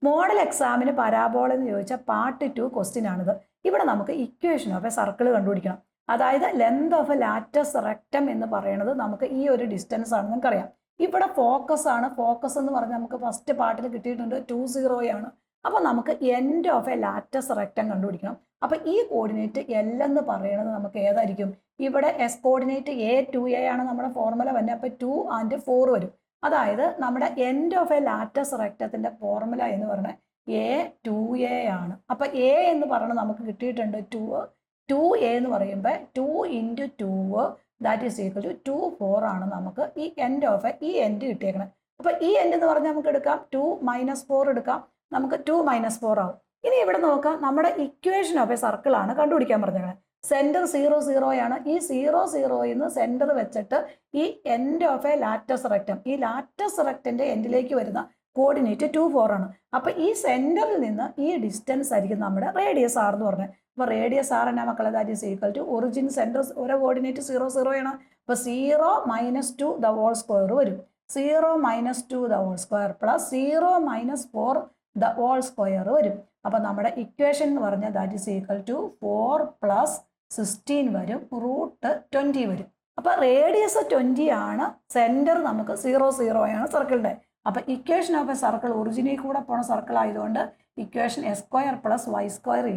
Model എക്സാമിന് parabola എന്ന് ചോദിച്ചാൽ പാർട്ട് 2 ക്വസ്റ്റ്യൻ ആണിത്. ഇവിടെ നമുക്ക് ഇക്വേഷൻ ഓഫ് എ സർക്കിൾ കണ്ടുപിടിക്കണം. അതായത് length of a latus rectum എന്ന് പറയുന്നത് നമുക്ക് ഈ ഒരു ഡിസ്റ്റൻസ് ആണ് നമുക്കറിയാം. ഇവിടെ ഫോക്കസ് ആണ്. ഫോക്കസ് എന്ന് പറഞ്ഞാൽ നമുക്ക് ഫസ്റ്റ് പാർട്ടിൽ കിട്ടിയിട്ടുണ്ട് 20 ആണ്. അപ്പോൾ നമുക്ക് end of a latus rectum കണ്ടുപിടിക്കണം. അപ്പോൾ ഈ കോർഡിനേറ്റ് എൽ എന്ന് പറയുന്നത് നമുക്ക് ഏതായിരിക്കും? ഇവിടെ എസ് കോർഡിനേറ്റ് A2A ആണ് നമ്മുടെ ഫോർമുല വരുന്നത്. അപ്പോൾ 2 and 4 വരും. അതായത് നമ്മുടെ എൻഡ് ഓഫ് എ ലാറ്റസ് റെക്റ്റത്തിൻ്റെ ഫോർമുല എന്ന് പറയുന്നത് A2A ആണ്. അപ്പോൾ A എന്ന് പറയുന്നത് നമുക്ക് കിട്ടിയിട്ടുണ്ട് 2A എന്ന് പറയുമ്പോൾ 2 × 2 ദാറ്റ് ഈസ് ഈക്വൽ ടു 4 ആണ് നമുക്ക് ഈ എൻഡ് ഓഫ് ഈ എൻഡ് കിട്ടിയേക്കണം. അപ്പോൾ ഈ എൻഡ് എന്ന് പറഞ്ഞാൽ നമുക്ക് എടുക്കാം 2 - 4 എടുക്കാം. നമുക്ക് 2 - 4 ആവും. ഇനി ഇവിടെ നോക്കാം, നമ്മുടെ ഇക്വേഷൻ ഓഫ് എ സർക്കിൾ ആണ് കണ്ടുപിടിക്കാൻ പറഞ്ഞത്. സെൻറ്റർ 0 0 ആണ്. ഈ 0 0 സെൻറ്റർ വെച്ചിട്ട് ഈ end of a latus rectum, ഈ ലാറ്റസ് റെക്റ്റൻ്റെ എൻഡിലേക്ക് വരുന്ന കോർഡിനേറ്റ് 2 4 ആണ്. അപ്പോൾ ഈ സെൻറ്ററിൽ നിന്ന് ഈ ഡിസ്റ്റൻസ് ആയിരിക്കും നമ്മുടെ റേഡിയസ് ആർ എന്ന് പറഞ്ഞത്. അപ്പോൾ റേഡിയസ് ആർ എന്നാ മക്കളെ? That is equal to origin centre ഓരോ കോർഡിനേറ്റ് 0 0 ആണ്. അപ്പോൾ 0 - 2 ദ ഹോൾ സ്ക്വയർ വരും. 0 - 2 the whole square plus 0 - 4 the whole square വരും. അപ്പോൾ നമ്മുടെ ഇക്വേഷൻ എന്ന് പറഞ്ഞാൽ ദാറ്റ് ഈസ് ഈക്വൽ ടു 4 + 16 വരും, √20 വരും. അപ്പോൾ റേഡിയസ് 20 ആണ്. സെൻറ്റർ നമുക്ക് 0 0 ആണ് സർക്കിളിൻ്റെ. അപ്പോൾ ഇക്വേഷൻ ഓഫ് എ സർക്കിൾ ഒറിജിനിൽ കൂടെ പോണ സർക്കിൾ ആയതുകൊണ്ട് ഇക്വേഷൻ S² + Y²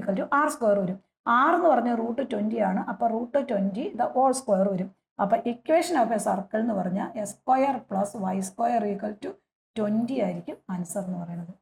= R² വരും. R എന്ന് പറഞ്ഞാൽ √20 ആണ്. അപ്പോൾ √20 ദ ഹോൾ സ്ക്വയർ വരും. അപ്പോൾ ഇക്വേഷൻ ഓഫ് എ സർക്കിൾ എന്ന് പറഞ്ഞാൽ S² + Y² = 20 ആയിരിക്കും ആൻസർ എന്ന് പറയുന്നത്.